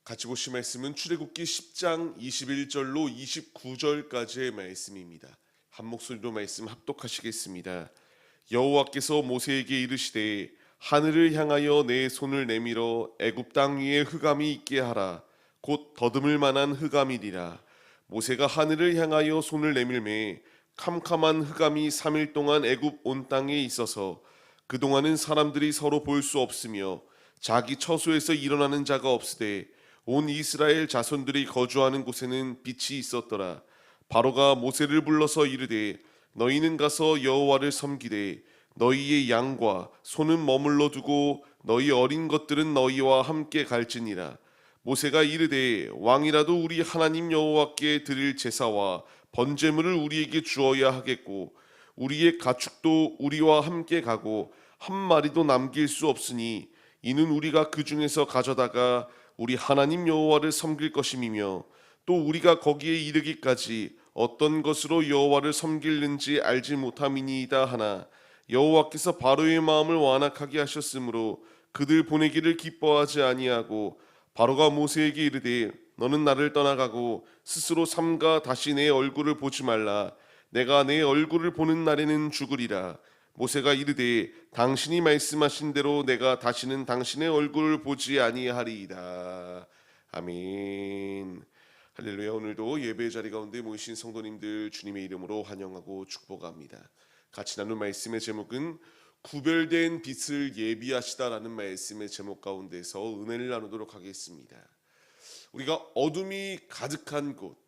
같이 보실 말씀은 출애굽기 10장 21절로 29절까지의 말씀입니다. 한 목소리로 말씀 합독하시겠습니다. 여호와께서 모세에게 이르시되 하늘을 향하여 내 손을 내밀어 애굽 땅 위에 흑암이 있게 하라. 곧 더듬을 만한 흑암이리라. 모세가 하늘을 향하여 손을 내밀매 캄캄한 흑암이 3일 동안 애굽 온 땅에 있어서 그동안은 사람들이 서로 볼 수 없으며 자기 처소에서 일어나는 자가 없으되 온 이스라엘 자손들이 거주하는 곳에는 빛이 있었더라. 바로가 모세를 불러서 이르되 너희는 가서 여호와를 섬기되 너희의 양과 소는 머물러 두고 너희 어린 것들은 너희와 함께 갈지니라. 모세가 이르되 왕이라도 우리 하나님 여호와께 드릴 제사와 번제물을 우리에게 주어야 하겠고 우리의 가축도 우리와 함께 가고 한 마리도 남길 수 없으니 이는 우리가 그 중에서 가져다가 우리 하나님 여호와를 섬길 것임이며 또 우리가 거기에 이르기까지 어떤 것으로 여호와를 섬길는지 알지 못함이니이다 하나 여호와께서 바로의 마음을 완악하게 하셨으므로 그들 보내기를 기뻐하지 아니하고 바로가 모세에게 이르되 너는 나를 떠나가고 스스로 삼가 다시 내 얼굴을 보지 말라. 내가 내 얼굴을 보는 날에는 죽으리라. 모세가 이르되 당신이 말씀하신 대로 내가 다시는 당신의 얼굴을 보지 아니하리이다. 아멘. 할렐루야. 오늘도 예배 자리 가운데 모이신 성도님들 주님의 이름으로 환영하고 축복합니다. 같이 나눌 말씀의 제목은 구별된 빛을 예비하시다라는 말씀의 제목 가운데서 은혜를 나누도록 하겠습니다. 우리가 어둠이 가득한 곳,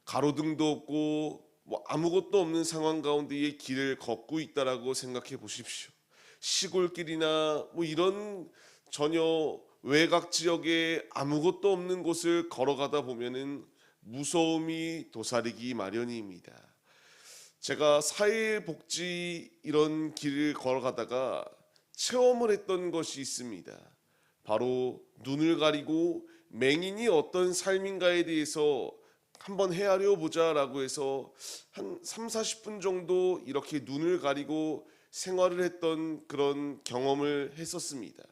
가로등도 없고 아무것도 없는 상황 가운데의 길을 걷고 있다라고 생각해 보십시오. 시골길이나 이런 전혀 외곽 지역에 아무것도 없는 곳을 걸어가다 보면은 무서움이 도사리기 마련입니다. 제가 사회복지 이런 길을 걸어가다가 체험을 했던 것이 있습니다. 바로 눈을 가리고 맹인이 어떤 삶인가에 대해서 한번 헤아려 보자라고 해서 한 30-40분 정도 이렇게 눈을 가리고 생활을 했던 그런 경험을 했었습니다.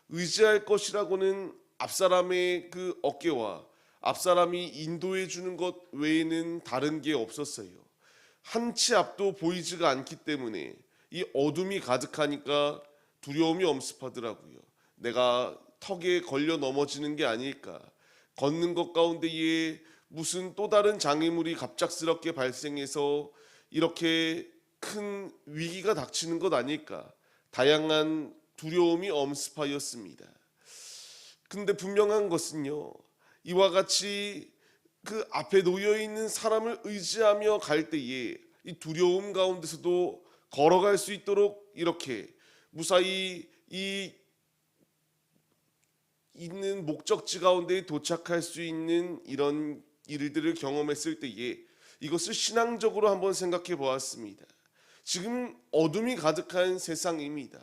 의지할 것이라고는 앞사람의 그 어깨와 앞사람이 인도해 주는 것 외에는 다른 게 없었어요. 한 치 앞도 보이지가 않기 때문에 이 어둠이 가득하니까 두려움이 엄습하더라고요. 내가 턱에 걸려 넘어지는 게 아닐까, 걷는 것 가운데에 무슨 또 다른 장애물이 갑작스럽게 발생해서 이렇게 큰 위기가 닥치는 것 아닐까, 다양한 두려움이 엄습하였습니다. 근데 분명한 것은요, 이와 같이 그 앞에 놓여 있는 사람을 의지하며 갈 때에 이 두려움 가운데서도 걸어갈 수 있도록 이렇게 무사히 이 있는 목적지 가운데 도착할 수 있는 이런 일들을 경험했을 때에 이것을 신앙적으로 한번 생각해 보았습니다. 지금 어둠이 가득한 세상입니다.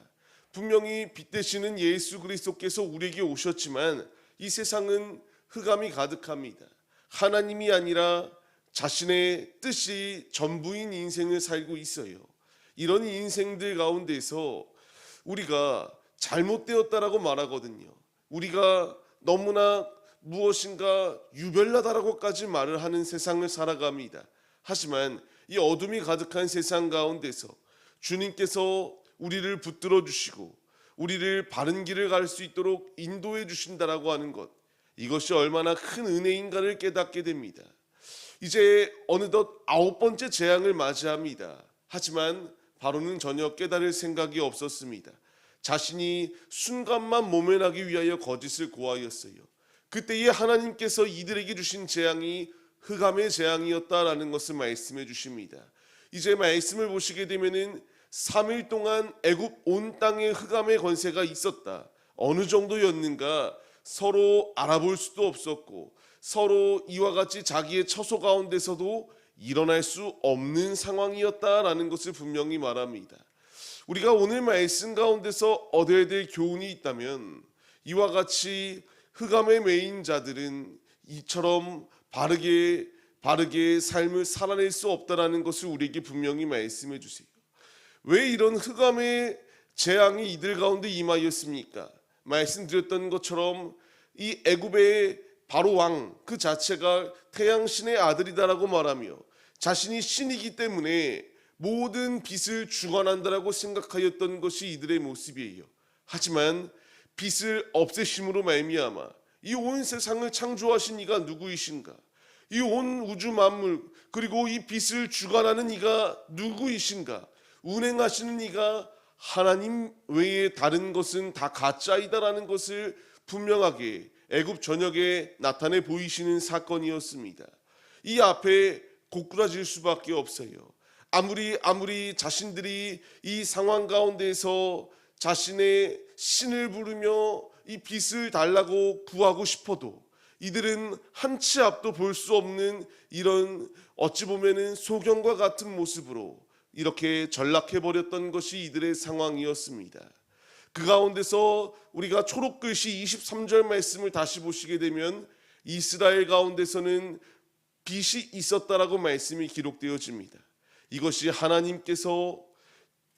분명히 빛 되시는 예수 그리스도께서 우리에게 오셨지만 이 세상은 흑암이 가득합니다. 하나님이 아니라 자신의 뜻이 전부인 인생을 살고 있어요. 이런 인생들 가운데서 우리가 잘못되었다라고 말하거든요. 우리가 너무나 무엇인가 유별나다라고까지 말을 하는 세상을 살아갑니다. 하지만 이 어둠이 가득한 세상 가운데서 주님께서 우리를 붙들어 주시고 우리를 바른 길을 갈 수 있도록 인도해 주신다라고 하는 것, 이것이 얼마나 큰 은혜인가를 깨닫게 됩니다. 이제 어느덧 9번째 재앙을 맞이합니다. 하지만 바로는 전혀 깨달을 생각이 없었습니다. 자신이 순간만 모면하기 위하여 거짓을 고하였어요. 그때에 하나님께서 이들에게 주신 재앙이 흑암의 재앙이었다라는 것을 말씀해 주십니다. 이제 말씀을 보시게 되면은 3일 동안 애굽 온 땅에 흑암의 권세가 있었다. 어느 정도였는가 서로 알아볼 수도 없었고 서로 이와 같이 자기의 처소 가운데서도 일어날 수 없는 상황이었다라는 것을 분명히 말합니다. 우리가 오늘 말씀 가운데서 얻어야 될 교훈이 있다면 이와 같이 흑암에 매인 자들은 이처럼 바르게 삶을 살아낼 수 없다라는 것을 우리에게 분명히 말씀해 주세요. 왜 이런 흑암의 재앙이 이들 가운데 임하였습니까? 말씀드렸던 것처럼 이 애굽의 바로 왕 그 자체가 태양신의 아들이다라고 말하며 자신이 신이기 때문에 모든 빛을 주관한다라고 생각하였던 것이 이들의 모습이에요. 하지만 빛을 없애심으로 말미암아 이 온 세상을 창조하신 이가 누구이신가? 이 온 우주 만물 그리고 이 빛을 주관하는 이가 누구이신가? 운행하시는 이가 하나님 외에 다른 것은 다 가짜이다라는 것을 분명하게 애굽 전역에 나타내 보이시는 사건이었습니다. 이 앞에 고꾸라질 수밖에 없어요. 아무리 자신들이 이 상황 가운데서 자신의 신을 부르며 이 빛을 달라고 구하고 싶어도 이들은 한 치 앞도 볼 수 없는 이런 어찌 보면은 소경과 같은 모습으로 이렇게 전락해 버렸던 것이 이들의 상황이었습니다. 그 가운데서 우리가 초록글씨 23절 말씀을 다시 보시게 되면 이스라엘 가운데서는 빛이 있었다라고 말씀이 기록되어집니다. 이것이 하나님께서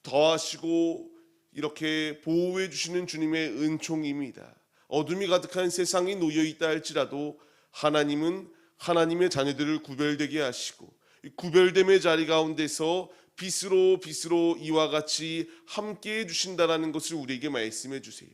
더하시고 이렇게 보호해 주시는 주님의 은총입니다. 어둠이 가득한 세상이 놓여 있다 할지라도 하나님은 하나님의 자녀들을 구별되게 하시고 구별됨의 자리 가운데서 빛으로 이와 같이 함께해 주신다라는 것을 우리에게 말씀해 주세요.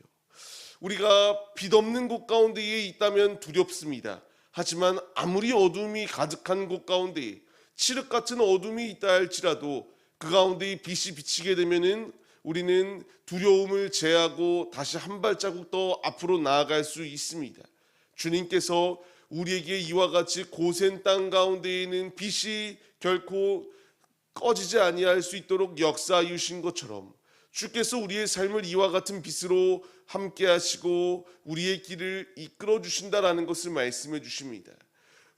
우리가 빛 없는 곳 가운데에 있다면 두렵습니다. 하지만 아무리 어둠이 가득한 곳 가운데 칠흑 같은 어둠이 있다 할지라도 그 가운데 빛이 비치게 되면은 우리는 두려움을 제하고 다시 한 발자국 더 앞으로 나아갈 수 있습니다. 주님께서 우리에게 이와 같이 고센 땅 가운데에는 빛이 결코 꺼지지 아니할 수 있도록 역사해 주신 것처럼 주께서 우리의 삶을 이와 같은 빛으로 함께 하시고 우리의 길을 이끌어 주신다라는 것을 말씀해 주십니다.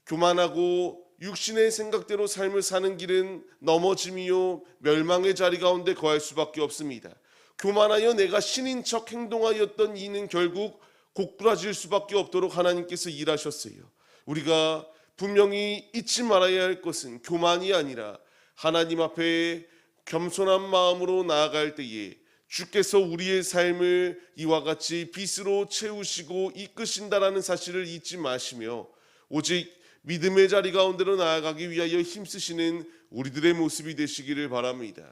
교만하고 육신의 생각대로 삶을 사는 길은 넘어짐이요 멸망의 자리 가운데 거할 수밖에 없습니다. 교만하여 내가 신인 척 행동하였던 이는 결국 고꾸라질 수밖에 없도록 하나님께서 일하셨어요. 우리가 분명히 잊지 말아야 할 것은 교만이 아니라 하나님 앞에 겸손한 마음으로 나아갈 때에 주께서 우리의 삶을 이와 같이 빛으로 채우시고 이끄신다라는 사실을 잊지 마시며 오직 믿음의 자리 가운데로 나아가기 위하여 힘쓰시는 우리들의 모습이 되시기를 바랍니다.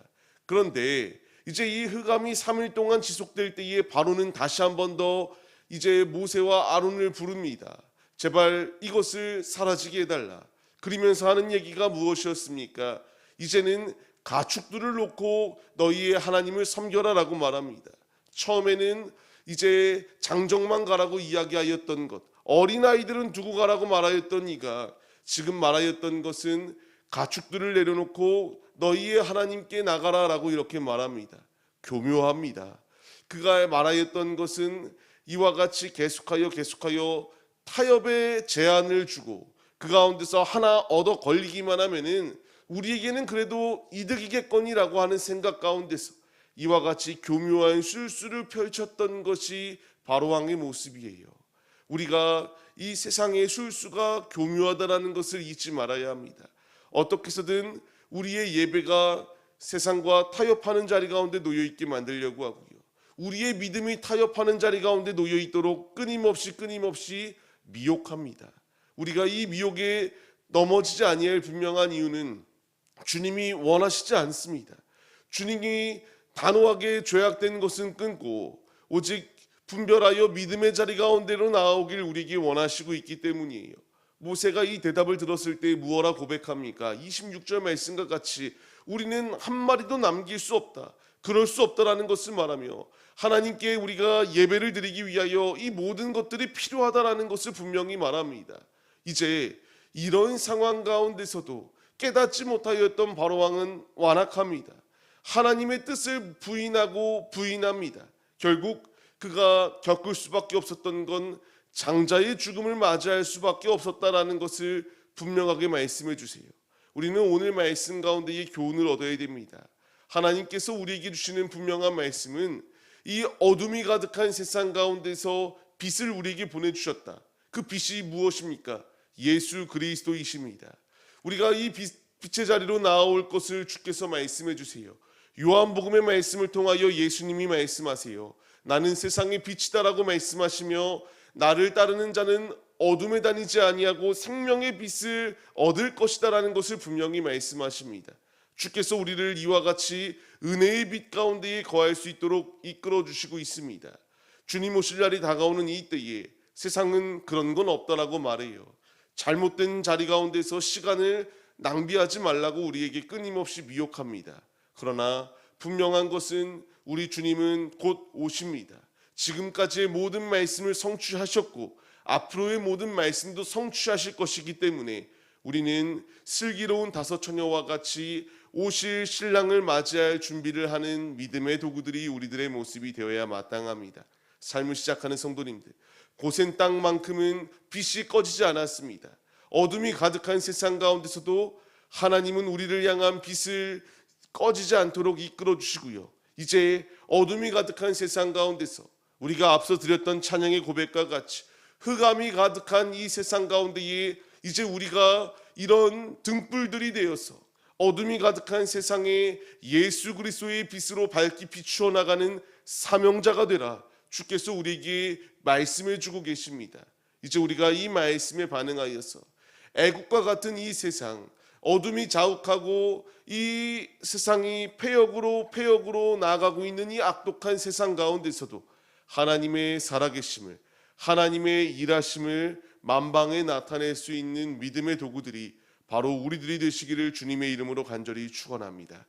그런데 이제 이 흑암이 3일 동안 지속될 때에 바로는 다시 한 번 더 이제 모세와 아론을 부릅니다. 제발 이것을 사라지게 해달라. 그러면서 하는 얘기가 무엇이었습니까? 이제는 가축들을 놓고 너희의 하나님을 섬겨라라고 말합니다. 처음에는 이제 장정만 가라고 이야기하였던 것, 어린아이들은 두고 가라고 말하였던 이가 지금 말하였던 것은 가축들을 내려놓고 너희의 하나님께 나가라라고 이렇게 말합니다. 교묘합니다. 그가 말하였던 것은 이와 같이 계속하여 타협의 제한을 주고 그 가운데서 하나 얻어 걸리기만 하면은 우리에게는 그래도 이득이겠거니라고 하는 생각 가운데서 이와 같이 교묘한 술수를 펼쳤던 것이 바로왕의 모습이에요. 우리가 이 세상의 술수가 교묘하다라는 것을 잊지 말아야 합니다. 어떻게 해서든 우리의 예배가 세상과 타협하는 자리 가운데 놓여 있게 만들려고 하고요. 우리의 믿음이 타협하는 자리 가운데 놓여 있도록 끊임없이 미혹합니다. 우리가 이 미혹에 넘어지지 아니할 분명한 이유는 주님이 원하시지 않습니다. 주님이 단호하게 죄악된 것은 끊고 오직 분별하여 믿음의 자리 가운데로 나오길 우리에게 원하시고 있기 때문이에요. 모세가 이 대답을 들었을 때 무엇라 고백합니까? 26절 말씀과 같이 우리는 한 마리도 남길 수 없다. 그럴 수 없다라는 것을 말하며 하나님께 우리가 예배를 드리기 위하여 이 모든 것들이 필요하다라는 것을 분명히 말합니다. 이제 이런 상황 가운데서도 깨닫지 못하였던 바로왕은 완악합니다. 하나님의 뜻을 부인합니다. 결국 그가 겪을 수밖에 없었던 건 장자의 죽음을 맞이할 수밖에 없었다라는 것을 분명하게 말씀해 주세요. 우리는 오늘 말씀 가운데의 교훈을 얻어야 됩니다. 하나님께서 우리에게 주시는 분명한 말씀은 이 어둠이 가득한 세상 가운데서 빛을 우리에게 보내주셨다. 그 빛이 무엇입니까? 예수 그리스도이십니다. 우리가 이 빛의 자리로 나올 것을 주께서 말씀해 주세요. 요한복음의 말씀을 통하여 예수님이 말씀하세요. 나는 세상의 빛이다라고 말씀하시며 나를 따르는 자는 어둠에 다니지 아니하고 생명의 빛을 얻을 것이다라는 것을 분명히 말씀하십니다. 주께서 우리를 이와 같이 은혜의 빛 가운데에 거할 수 있도록 이끌어 주시고 있습니다. 주님 오실 날이 다가오는 이 때에 세상은 그런 건 없다라고 말해요. 잘못된 자리 가운데서 시간을 낭비하지 말라고 우리에게 끊임없이 미혹합니다. 그러나 분명한 것은 우리 주님은 곧 오십니다. 지금까지의 모든 말씀을 성취하셨고 앞으로의 모든 말씀도 성취하실 것이기 때문에 우리는 슬기로운 다섯 처녀와 같이 오실 신랑을 맞이할 준비를 하는 믿음의 도구들이 우리들의 모습이 되어야 마땅합니다. 삶을 시작하는 성도님들, 고센 땅만큼은 빛이 꺼지지 않았습니다. 어둠이 가득한 세상 가운데서도 하나님은 우리를 향한 빛을 꺼지지 않도록 이끌어 주시고요. 이제 어둠이 가득한 세상 가운데서 우리가 앞서 드렸던 찬양의 고백과 같이 흑암이 가득한 이 세상 가운데에 이제 우리가 이런 등불들이 되어서 어둠이 가득한 세상에 예수 그리스도의 빛으로 밝히 비추어 나가는 사명자가 되라. 주께서 우리에게 말씀해 주고 계십니다. 이제 우리가 이 말씀에 반응하여서 애국과 같은 이 세상, 어둠이 자욱하고 이 세상이 폐역으로 나아가고 있는 이 악독한 세상 가운데서도 하나님의 살아계심을, 하나님의 일하심을 만방에 나타낼 수 있는 믿음의 도구들이 바로 우리들이 되시기를 주님의 이름으로 간절히 축원합니다.